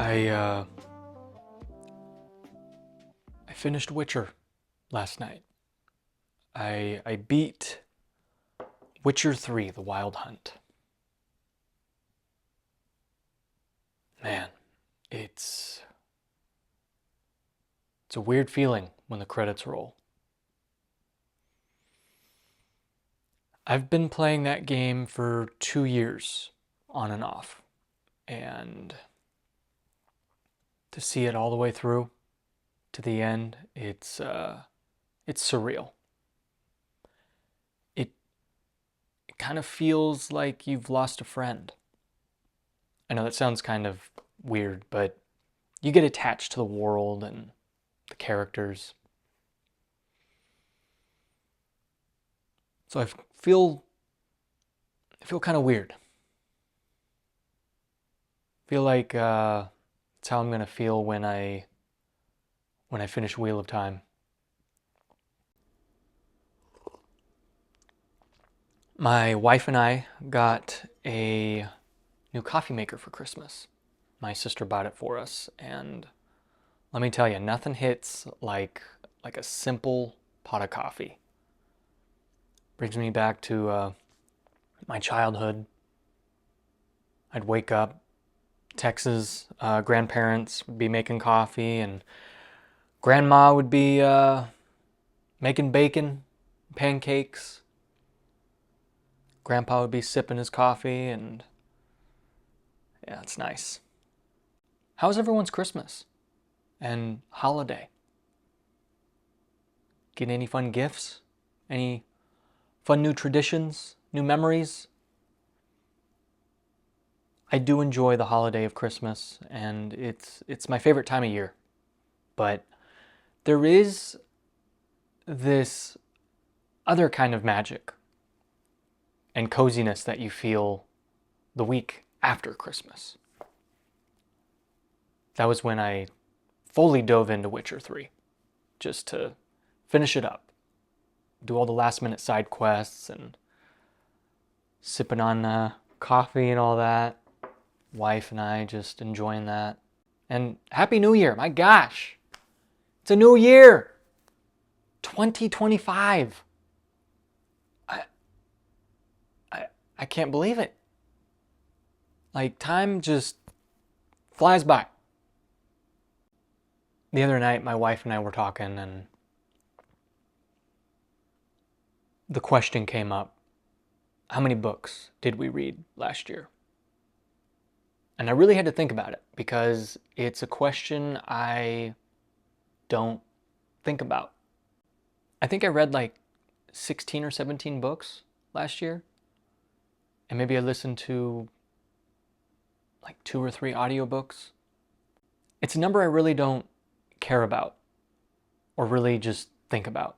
I I finished Witcher last night. I beat Witcher 3, The Wild Hunt. Man, it's it's a weird feeling when the credits roll. I've been playing that game for 2 years on and off, and to see it all the way through to the end, it's surreal. It it kind of feels like you've lost a friend. I know that sounds kind of weird, but you get attached to the world and the characters. So feel I feel kind of weird. Feel like it's how I'm gonna feel when I finish Wheel of Time. My wife and I got a new coffee maker for Christmas. My sister bought it for us, and let me tell you, nothing hits like a simple pot of coffee. Brings me back to my childhood. I'd wake up, Texas grandparents would be making coffee, and grandma would be making bacon, pancakes. Grandpa would be sipping his coffee, and yeah, it's nice. How's everyone's Christmas and holiday? Getting any fun gifts? Any fun new traditions, new memories? I do enjoy the holiday of Christmas, and it's my favorite time of year. But there is this other kind of magic and coziness that you feel the week after Christmas. That was when I fully dove into Witcher 3, just to finish it up, do all the last minute side quests and sipping on coffee and all that. Wife and I just enjoying that. And Happy New Year, my gosh. It's a new year. 2025. I I can't believe it. Like, time just flies by. The other night my wife and I were talking, and the question came up, how many books did we read last year? And I really had to think about it because it's a question I don't think about. I think I read like 16 or 17 books last year. And maybe I listened to like 2 or 3 audiobooks. It's a number I really don't care about or really just think about.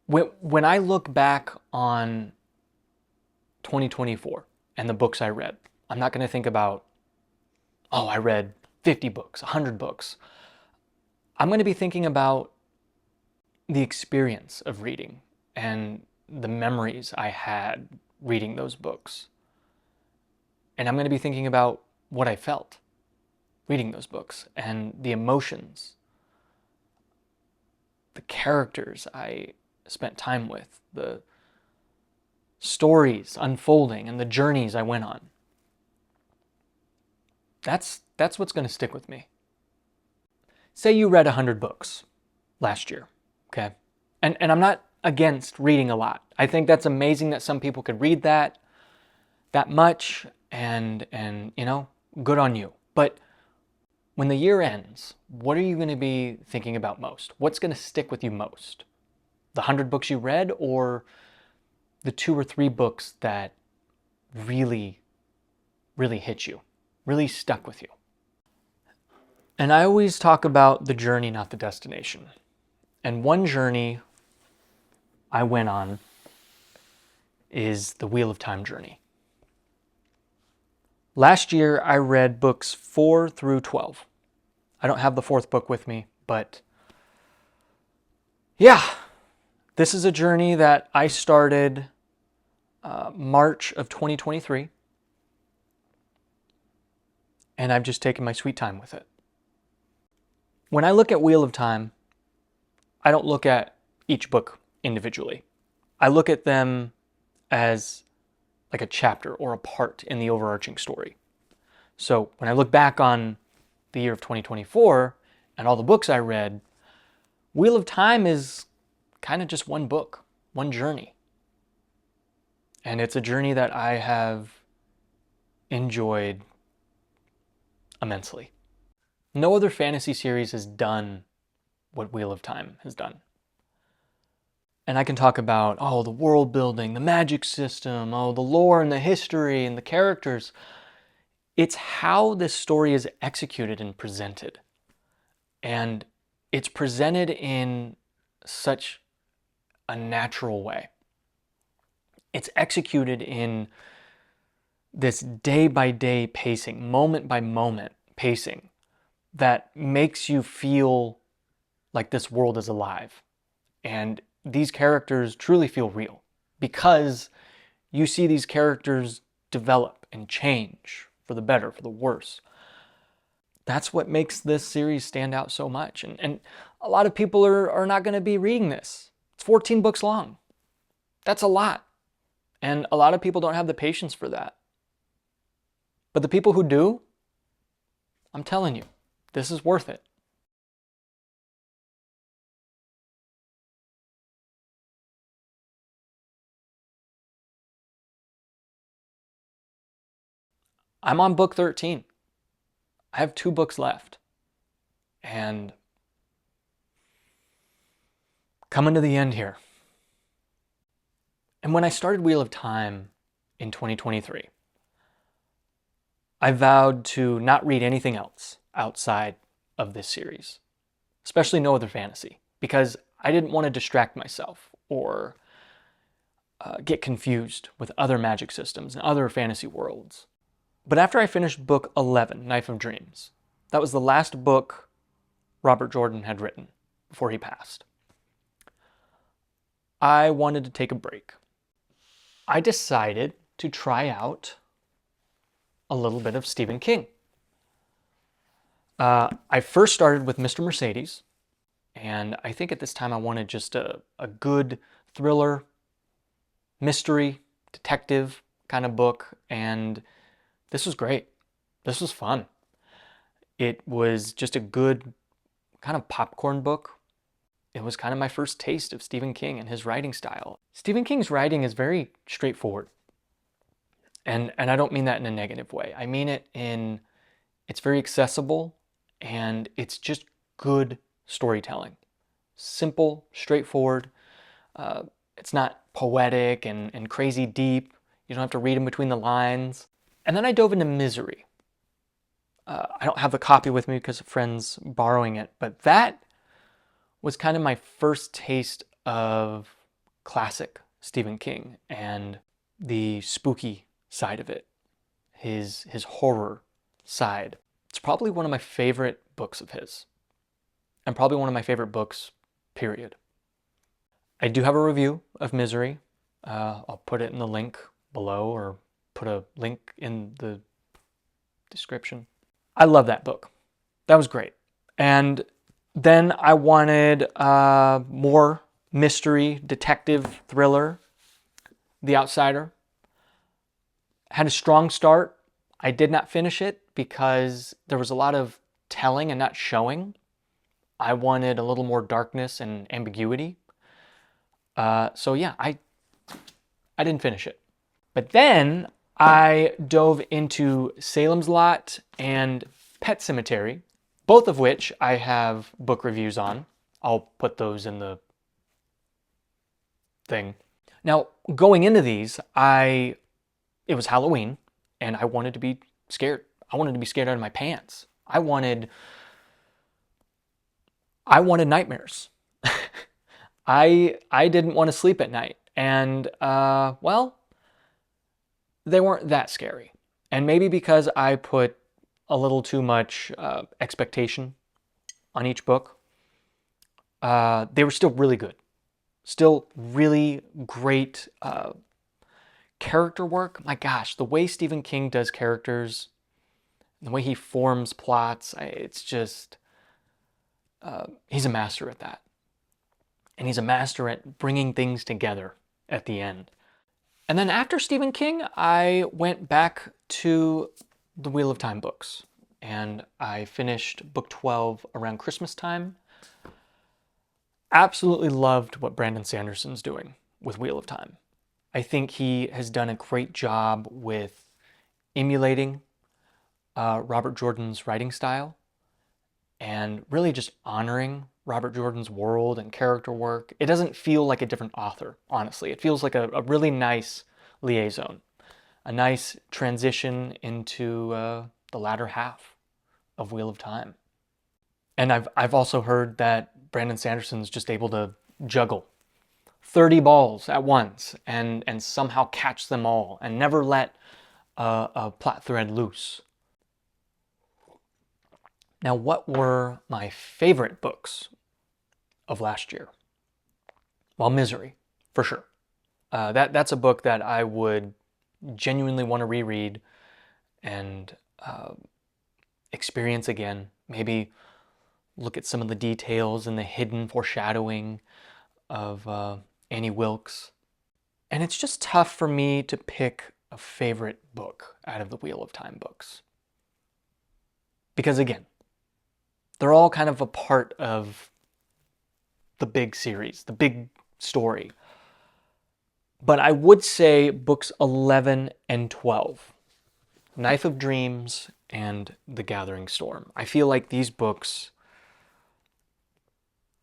When I look back on 2024 and the books I read, I'm not going to think about, oh, I read 50 books, 100 books. I'm going to be thinking about the experience of reading and the memories I had reading those books. And I'm going to be thinking about what I felt reading those books and the emotions, the characters I spent time with, the stories unfolding, and the journeys I went on. That's what's going to stick with me. Say you read 100 books last year, okay? And I'm not against reading a lot. I think that's amazing that some people could read that much, and good on you. But when the year ends, what are you going to be thinking about most? What's going to stick with you most? The 100 books you read, or the 2 or 3 books that really, really hit you, really stuck with you? And I always talk about the journey, not the destination. And one journey I went on is the Wheel of Time journey. Last year, I read books 4 through 12. I don't have the 4th book with me, but yeah, this is a journey that I started March of 2023. and I've just taken my sweet time with it. When I look at Wheel of Time, I don't look at each book individually. I look at them as like a chapter or a part in the overarching story. So when I look back on the year of 2024 and all the books I read, Wheel of Time is kind of just one book, one journey. And it's a journey that I have enjoyed immensely. No other fantasy series has done what Wheel of Time has done. And I can talk about, the world building, the magic system, the lore and the history and the characters. It's how this story is executed and presented. And it's presented in such a natural way. It's executed in this day-by-day pacing, moment-by-moment pacing that makes you feel like this world is alive. And these characters truly feel real because you see these characters develop and change for the better, for the worse. That's what makes this series stand out so much. And a lot of people are not going to be reading this. It's 14 books long. That's a lot. And a lot of people don't have the patience for that. But the people who do, I'm telling you, this is worth it. I'm on book 13. I have 2 books left. And coming to the end here. And when I started Wheel of Time in 2023, I vowed to not read anything else outside of this series, especially no other fantasy, because I didn't want to distract myself or get confused with other magic systems and other fantasy worlds. But after I finished book 11, Knife of Dreams, that was the last book Robert Jordan had written before he passed, I wanted to take a break. I decided to try out a little bit of Stephen King. I first started with Mr. Mercedes, and I think at this time I wanted just a good thriller, mystery, detective kind of book, and this was great. This was fun. It was just a good kind of popcorn book. It was kind of my first taste of Stephen King and his writing style. Stephen King's writing is very straightforward. And I don't mean that in a negative way. I mean it in, it's very accessible and it's just good storytelling. Simple, straightforward. It's not poetic and crazy deep. You don't have to read in between the lines. And then I dove into Misery. I don't have the copy with me because of friends borrowing it, but that was kind of my first taste of classic Stephen King and the spooky side of it, his horror side. It's probably one of my favorite books of his, and probably one of my favorite books, period. I do have a review of Misery. I'll put it in the link below or put a link in the description. I love that book. That was great. And then I wanted more mystery, detective, thriller. The Outsider. Had a strong start. I did not finish it because there was a lot of telling and not showing. I wanted a little more darkness and ambiguity. So yeah, I didn't finish it. But then I dove into Salem's Lot and Pet Sematary, both of which I have book reviews on. I'll put those in the thing. Now, going into these, it was Halloween, and I wanted to be scared. I wanted to be scared out of my pants. I wanted nightmares. I didn't want to sleep at night, and well, they weren't that scary. And maybe because I put a little too much expectation on each book, they were still really good. Still really great character work. My gosh, the way Stephen King does characters, The way he forms plots, it's just, he's a master at that. And he's a master at bringing things together at the end. And then after Stephen King, I went back to the Wheel of Time books. And I finished book 12 around Christmas time. Absolutely loved what Brandon Sanderson's doing with Wheel of Time. I think he has done a great job with emulating Robert Jordan's writing style and really just honoring Robert Jordan's world and character work. It doesn't feel like a different author, honestly. It feels like a really nice liaison, a nice transition into the latter half of Wheel of Time. And I've also heard that Brandon Sanderson's just able to juggle 30 balls at once and somehow catch them all and never let a plot thread loose. Now, what were my favorite books of last year? Well, Misery, for sure. That's a book that I would genuinely want to reread and experience again. Maybe look at some of the details and the hidden foreshadowing of Annie Wilkes. And it's just tough for me to pick a favorite book out of the Wheel of Time books. Because again, they're all kind of a part of the big series, the big story. But I would say books 11 and 12, Knife of Dreams and The Gathering Storm. I feel like these books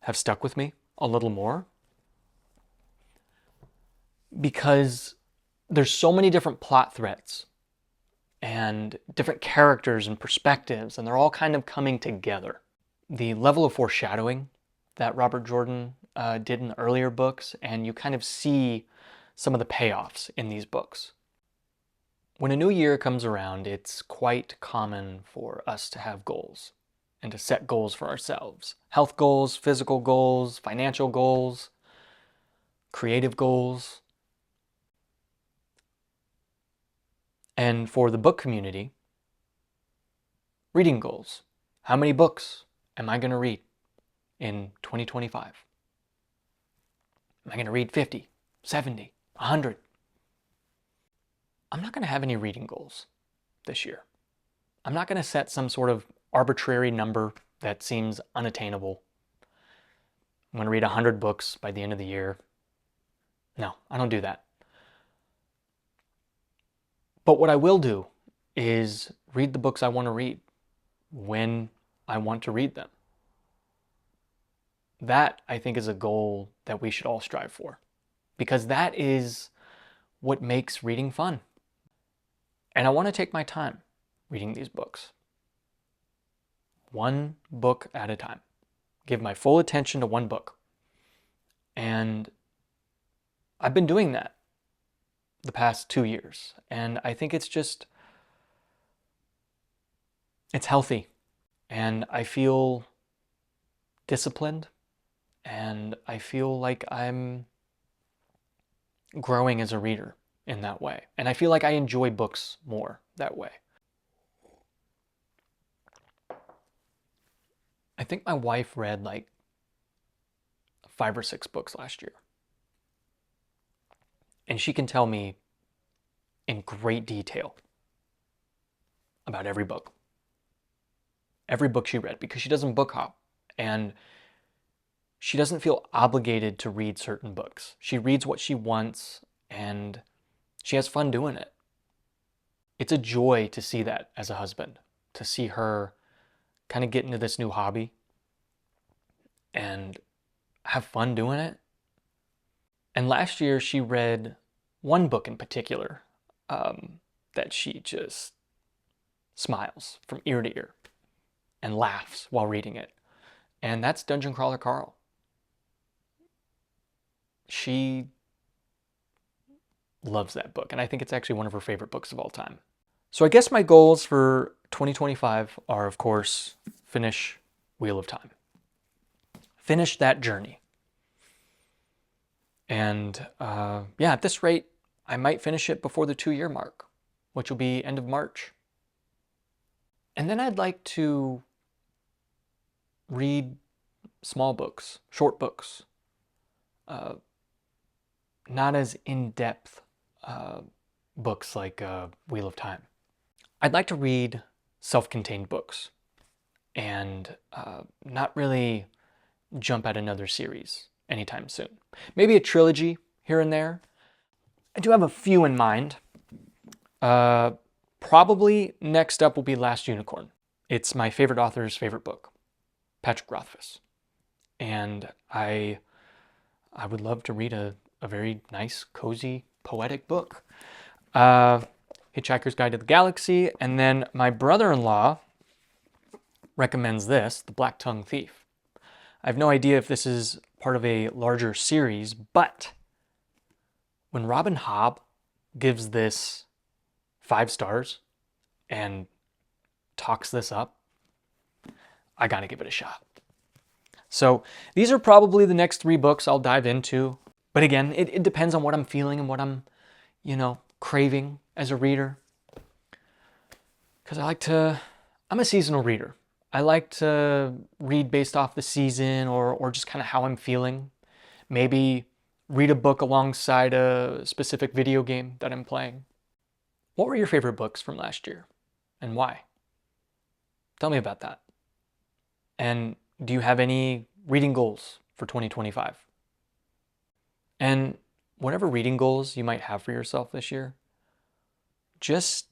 have stuck with me a little more because there's so many different plot threads and different characters and perspectives, and they're all kind of coming together. The level of foreshadowing that Robert Jordan did in the earlier books, and you kind of see some of the payoffs in these books. When a new year comes around, it's quite common for us to have goals and to set goals for ourselves. Health goals, physical goals, financial goals, creative goals. And for the book community, reading goals. How many books am I going to read in 2025? Am I going to read 50, 70, 100? I'm not going to have any reading goals this year. I'm not going to set some sort of arbitrary number that seems unattainable. I'm going to read 100 books by the end of the year. No, I don't do that. But what I will do is read the books I want to read when I want to read them. That, I think, is a goal that we should all strive for, because that is what makes reading fun. And I want to take my time reading these books. One book at a time. Give my full attention to one book. And I've been doing that the past 2 years. And I think it's healthy. And I feel disciplined. And I feel like I'm growing as a reader in that way. And I feel like I enjoy books more that way. I think my wife read like 5 or 6 books last year. And she can tell me in great detail about every book. Every book she read, because she doesn't book hop. And she doesn't feel obligated to read certain books. She reads what she wants, and she has fun doing it. It's a joy to see that as a husband, to see her kind of get into this new hobby and have fun doing it. And last year she read one book in particular that she just smiles from ear to ear and laughs while reading it. And that's Dungeon Crawler Carl. She loves that book, and I think it's actually one of her favorite books of all time. So I guess my goals for 2025 are, of course, finish Wheel of Time. Finish that journey. And at this rate, I might finish it before the 2-year mark, which will be end of March. And And then I'd like to read small books, short books, not as in-depth books like Wheel of Time. I'd like to read self-contained books and not really jump at another series anytime soon. Maybe a trilogy here and there. I do have a few in mind. Probably next up will be Last Unicorn. It's my favorite author's favorite book, Patrick Rothfuss. And I would love to read a very nice, cozy, poetic book. Hitchhiker's Guide to the Galaxy. And then my brother-in-law recommends this, The Black Tongue Thief. I have no idea if this is part of a larger series, but when Robin Hobb gives this 5 stars and talks this up, I gotta give it a shot. So these are probably the next 3 books I'll dive into. But again, it depends on what I'm feeling and what I'm, craving as a reader. Because I'm a seasonal reader. I like to read based off the season or just kind of how I'm feeling. Maybe read a book alongside a specific video game that I'm playing. What were your favorite books from last year and why? Tell me about that. And do you have any reading goals for 2025? And whatever reading goals you might have for yourself this year, just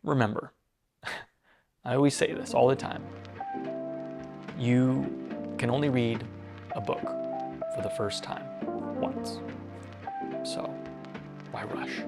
remember, I always say this all the time, you can only read a book for the first time once. So why rush?